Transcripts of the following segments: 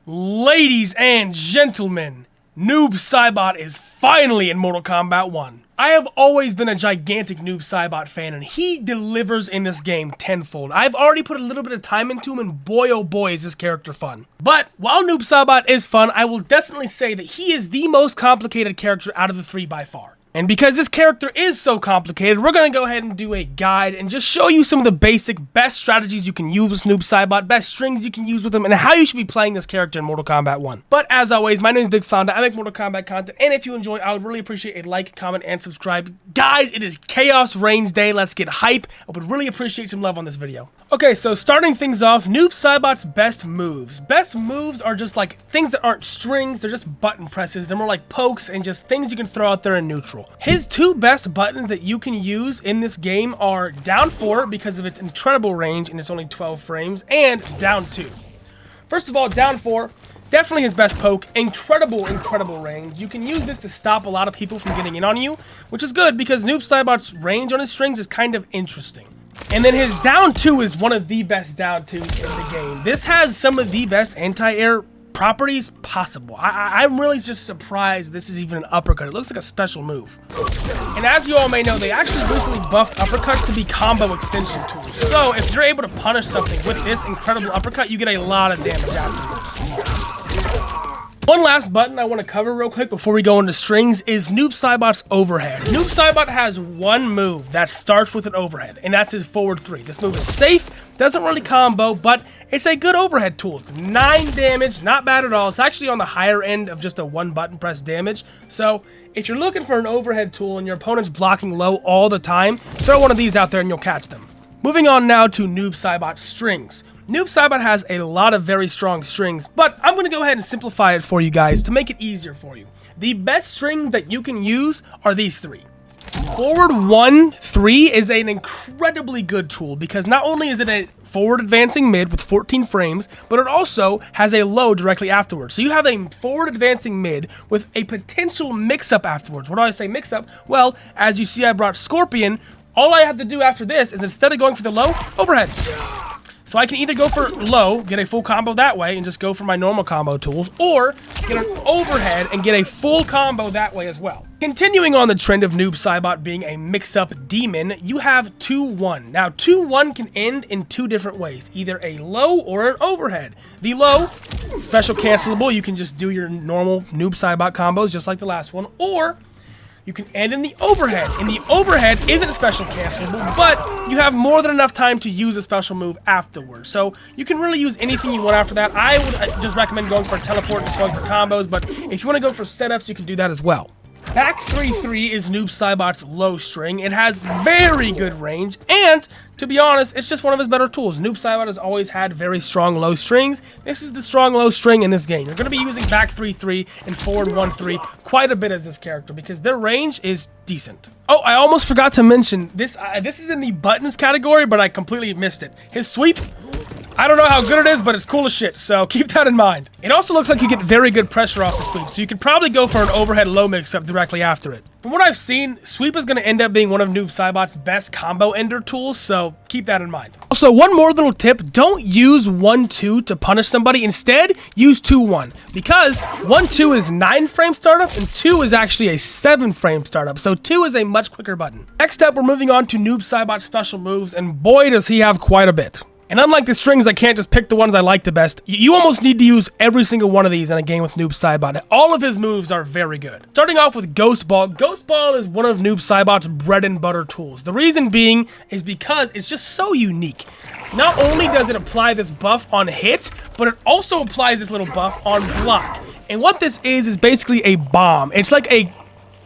Ladies and gentlemen, Noob Saibot is finally in Mortal Kombat 1. I have always been a gigantic Noob Saibot fan, and he delivers in this game tenfold. I've already put a little bit of time into him, and boy oh boy is this character fun. But while Noob Saibot is fun, I will definitely say that he is the most complicated character out of the three by far. And because this character is so complicated, we're going to go ahead and do a guide and just show you some of the basic best strategies you can use with Noob Saibot, best strings you can use with him, and how you should be playing this character in Mortal Kombat 1. But as always, my name is Big Founder. I make Mortal Kombat content, and if you enjoy, I would really appreciate a like, comment, and subscribe. Guys, it is Khaos Reigns Day. Let's get hype. I would really appreciate some love on this video. Okay, so starting things off, Noob Saibot's best moves. Best moves are just like things that aren't strings, they're just button presses. They're more like pokes and just things you can throw out there in neutral. His two best buttons that you can use in this game are down 4 because of its incredible range and it's only 12 frames, and down 2. First of all, down 4, definitely his best poke, incredible range. You can use this to stop a lot of people from getting in on you, which is good because Noob Saibot's range on his strings is kind of interesting. And then his down 2 is one of the best down 2s in the game. This has some of the best anti-air properties possible. I'm really just surprised this is even an uppercut. It looks like a special move. And as you all may know, they actually recently buffed uppercuts to be combo extension tools. So if you're able to punish something with this incredible uppercut, you get a lot of damage afterwards. One last button I want to cover real quick before we go into strings is Noob Saibot's overhead. Noob Saibot has one move that starts with an overhead, and that's his forward 3. This move is safe, doesn't really combo, but it's a good overhead tool. It's 9 damage, not bad at all. It's actually on the higher end of just a one button press damage. So if you're looking for an overhead tool and your opponent's blocking low all the time, throw one of these out there and you'll catch them. Moving on now to Noob Saibot's strings. Noob Saibot has a lot of very strong strings, but I'm going to go ahead and simplify it for you guys to make it easier for you. The best strings that you can use are these 3. Forward 1, 3 is an incredibly good tool because not only is it a forward advancing mid with 14 frames, but it also has a low directly afterwards. So you have a forward advancing mid with a potential mix-up afterwards. What do I say mix-up? Well, as you see, I brought Scorpion. All I have to do after this is instead of going for the low, overhead. So I can either go for low, get a full combo that way, and just go for my normal combo tools, or get an overhead and get a full combo that way as well. Continuing on the trend of Noob Saibot being a mix-up demon, you have 2-1. Now, 2-1 can end in 2 different ways, either a low or an overhead. The low, special cancelable, you can just do your normal Noob Saibot combos just like the last one, or you can end in the overhead. And the overhead isn't special cancelable, but you have more than enough time to use a special move afterwards. So you can really use anything you want after that. I would just recommend going for a teleport and just going for combos, but if you want to go for setups, you can do that as well. Back 3-3 is Noob Saibot's low string. It has very good range, and to be honest, it's just one of his better tools. Noob Saibot has always had very strong low strings. This is the strong low string in this game. You're going to be using back 3-3 and forward 1-3 quite a bit as this character because their range is decent. Oh, I almost forgot to mention this. This is in the buttons category, but I completely missed it. His sweep, I don't know how good it is, but it's cool as shit, so keep that in mind. It also looks like you get very good pressure off the sweep, so you could probably go for an overhead low mix-up directly after it. From what I've seen, sweep is going to end up being one of Noob Saibot's best combo ender tools, so keep that in mind. Also, one more little tip, don't use 1-2 to punish somebody. Instead, use 2-1, because 1-2 is 9 frame startup, and 2 is actually a 7 frame startup, so 2 is a much quicker button. Next up, we're moving on to Noob Saibot's special moves, and boy does he have quite a bit. And unlike the strings, I can't just pick the ones I like the best. You almost need to use every single one of these in a game with Noob Saibot. All of his moves are very good. Starting off with Ghost Ball. Ghost Ball is one of Noob Saibot's bread and butter tools. The reason being is because it's just so unique. Not only does it apply this buff on hit, but it also applies this little buff on block. And what this is basically a bomb. It's like a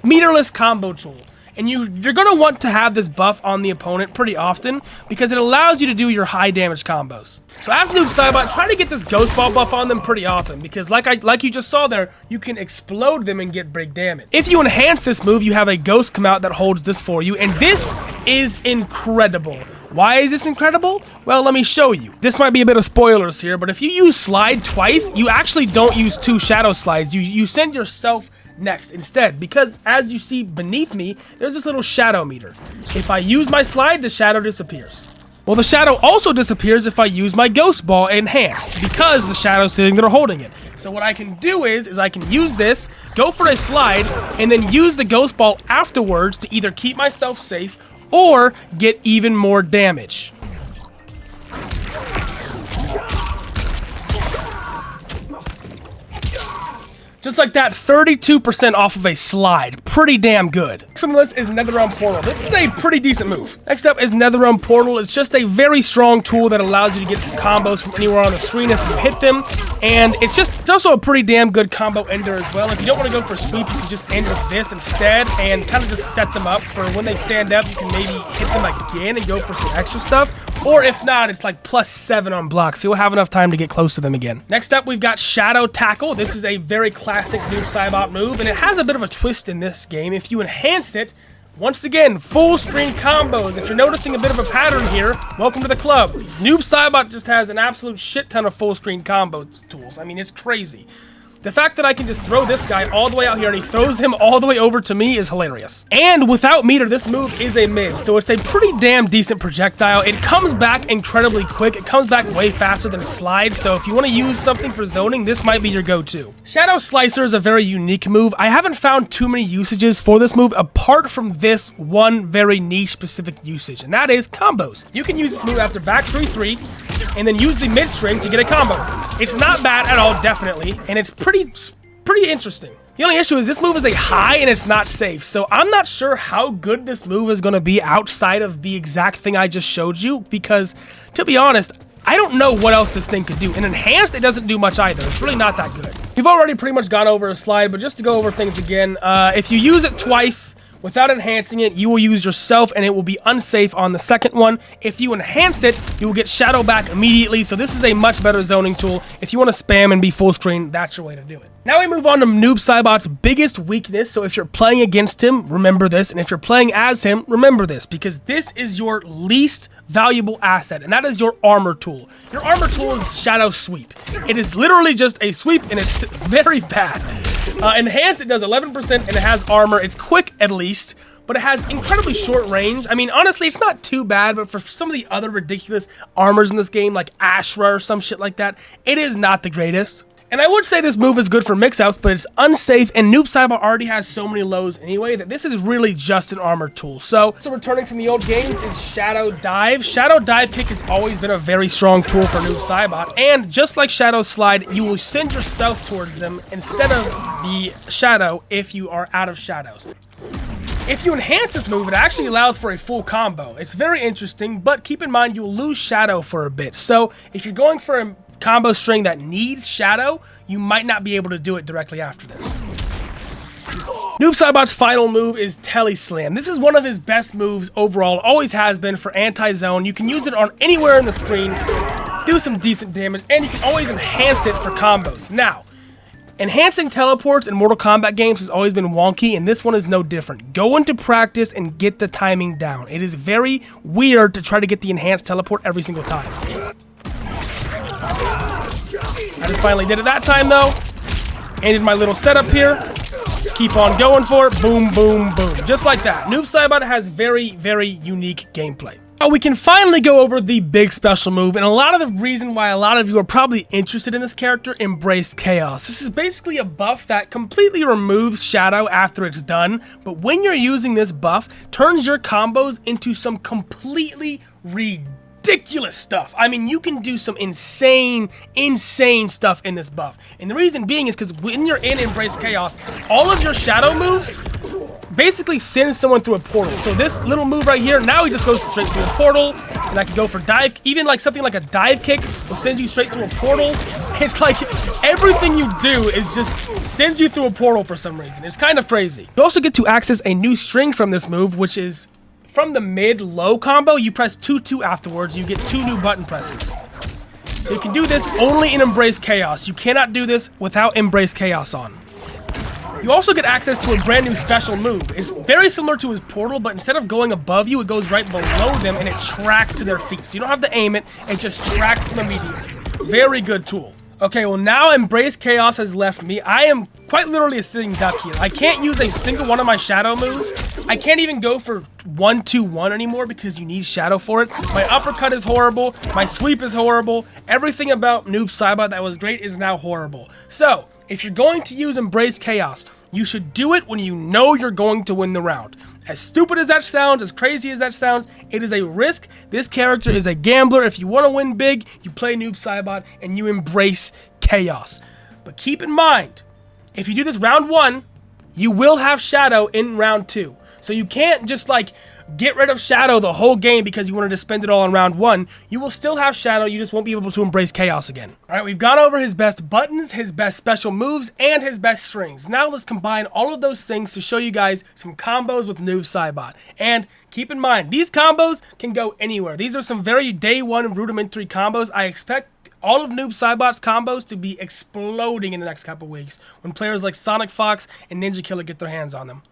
meterless combo tool. And you're going to want to have this buff on the opponent pretty often because it allows you to do your high damage combos. So as Noob Saibot, try to get this Ghost Ball buff on them pretty often because like you just saw there, you can explode them and get big damage. If you enhance this move, you have a ghost come out that holds this for you, and this is incredible. Why is this incredible? Well, let me show you. This might be a bit of spoilers here, but if you use slide twice, you actually don't use 2 shadow slides. You send yourself next instead, because as you see beneath me, there's this little shadow meter. If I use my slide, the shadow disappears. Well, the shadow also disappears if I use my Ghost Ball enhanced, because the shadow's sitting there holding it. So what I can do is I can use this, go for a slide, and then use the Ghost Ball afterwards to either keep myself safe or get even more damage. Just like that, 32% off of a slide. Pretty damn good. Next on the list is Netherrealm Portal. This is a pretty decent move. Next up is Netherrealm Portal. It's just a very strong tool that allows you to get combos from anywhere on the screen if you hit them. And it's also a pretty damn good combo ender as well. If you don't want to go for sweep, you can just end with this instead and kind of just set them up for when they stand up. You can maybe hit them again and go for some extra stuff. Or if not, it's like +7 on blocks, so you'll have enough time to get close to them again. Next up, we've got Shadow Tackle. This is a very classic Noob Saibot move, and it has a bit of a twist in this game. If you enhance it, once again, full screen combos. If you're noticing a bit of a pattern here, welcome to the club. Noob Saibot just has an absolute shit ton of full screen combo tools. I mean, it's crazy. The fact that I can just throw this guy all the way out here and he throws him all the way over to me is hilarious. And without meter, this move is a mid, so it's a pretty damn decent projectile. It comes back incredibly quick. It comes back way faster than a slide, so if you want to use something for zoning, this might be your go-to. Shadow Slicer is a very unique move. I haven't found too many usages for this move apart from this one very niche specific usage, and that is combos. You can use this move after back 3-3, and then use the mid string to get a combo. It's not bad at all, definitely, and it's pretty interesting. The only issue is this move is a high and it's not safe, so I'm not sure how good this move is going to be outside of the exact thing I just showed you, because, to be honest, I don't know what else this thing could do. In enhanced, it doesn't do much either. It's really not that good. We've already pretty much gone over a slide, but just to go over things again, if you use it twice, without enhancing it, you will use yourself and it will be unsafe on the second one. If you enhance it, you will get shadow back immediately, so this is a much better zoning tool. If you want to spam and be full screen, that's your way to do it. Now we move on to Noob Saibot's biggest weakness, so if you're playing against him, remember this, and if you're playing as him, remember this, because this is your least valuable asset, and that is your armor tool. Your armor tool is Shadow Sweep. It is literally just a sweep, and it's very bad. Enhanced, it does 11%, and it has armor. It's quick, at least, but it has incredibly short range. I mean, honestly, it's not too bad, but for some of the other ridiculous armors in this game, like Ashra or some shit like that, it is not the greatest. And I would say this move is good for mix-outs, but it's unsafe, and Noob Saibot already has so many lows anyway that this is really just an armor tool. So returning from the old games is Shadow Dive. Shadow Dive Kick has always been a very strong tool for Noob Saibot, and just like Shadow Slide, you will send yourself towards them instead of the shadow if you are out of shadows. If you enhance this move, it actually allows for a full combo. It's very interesting, but keep in mind you'll lose shadow for a bit. So if you're going for a combo string that needs shadow, you might not be able to do it directly after this. Noob Saibot's final move is Telly Slam. This is one of his best moves overall, always has been for anti-zone. You can use it on anywhere in the screen, do some decent damage, and you can always enhance it for combos. Now, enhancing teleports in Mortal Kombat games has always been wonky, and this one is no different. Go into practice and get the timing down. It is very weird to try to get the enhanced teleport every single time. I just finally did it that time, though. Ended my little setup here. Keep on going for it. Boom, boom, boom. Just like that. Noob Saibot has very, very unique gameplay. Now, we can finally go over the big special move, and a lot of the reason why a lot of you are probably interested in this character, Embrace Chaos. This is basically a buff that completely removes shadow after it's done, but when you're using this buff, turns your combos into some completely ridiculous stuff. I mean, you can do some insane stuff in this buff. And the reason being is because when you're in Embrace Chaos, all of your shadow moves basically send someone through a portal. So this little move right here, now he just goes straight through a portal, and I can go for dive. Even like something like a dive kick will send you straight through a portal. It's like everything you do is just sends you through a portal for some reason. It's kind of crazy. You also get to access a new string from this move, which is from the mid-low combo. You press 2-2 afterwards, you get 2 new button presses. So you can do this only in Embrace Chaos. You cannot do this without Embrace Chaos on. You also get access to a brand new special move. It's very similar to his portal, but instead of going above you, it goes right below them and it tracks to their feet. So you don't have to aim it, it just tracks them immediately. Very good tool. Okay, well now Embrace Chaos has left me. I am quite literally a sitting duck here. I can't use a single one of my shadow moves I can't even go for 1-2-1 anymore because you need Shadow for it. My uppercut is horrible. My sweep is horrible. Everything about Noob Saibot that was great is now horrible. So, if you're going to use Embrace Chaos, you should do it when you know you're going to win the round. As stupid as that sounds, as crazy as that sounds, it is a risk. This character is a gambler. If you want to win big, you play Noob Saibot and you embrace Chaos. But keep in mind, if you do this round 1, you will have Shadow in round 2. So you can't just like get rid of Shadow the whole game because you wanted to spend it all in round 1. You will still have Shadow, you just won't be able to embrace Chaos again. Alright, we've gone over his best buttons, his best special moves, and his best strings. Now let's combine all of those things to show you guys some combos with Noob Saibot. And keep in mind, these combos can go anywhere. These are some very day 1 rudimentary combos. I expect all of Noob Saibot's combos to be exploding in the next couple weeks when players like Sonic Fox and Ninja Killer get their hands on them.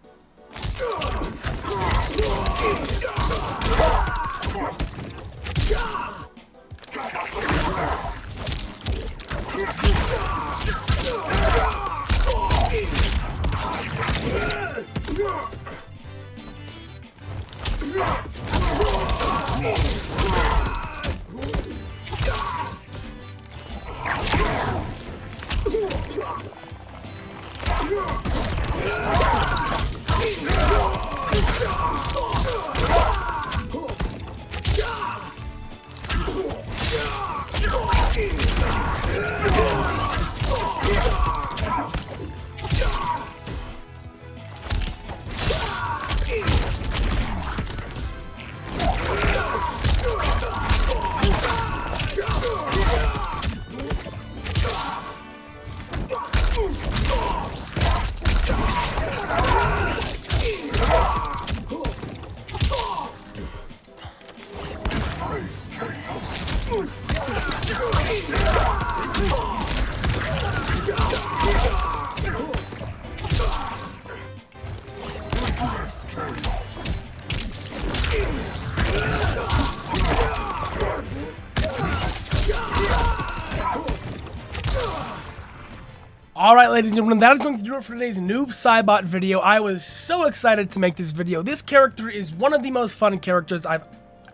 Alright, ladies and gentlemen, that is going to do it for today's Noob Saibot video. I was so excited to make this video. This character is one of the most fun characters I've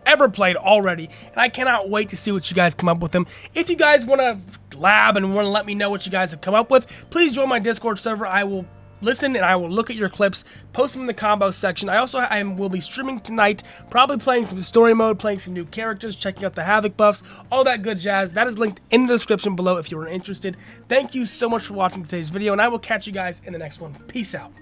ever played already, and I cannot wait to see what you guys come up with him. If you guys want to lab and want to let me know what you guys have come up with, please join my Discord server. I will listen and I will look at your clips, post them in the combo section. I will be streaming tonight, probably playing some story mode, playing some new characters, checking out the Havoc buffs, all that good jazz. That is linked in the description below if you are interested. Thank you so much for watching today's video, and I will catch you guys in the next one. Peace out.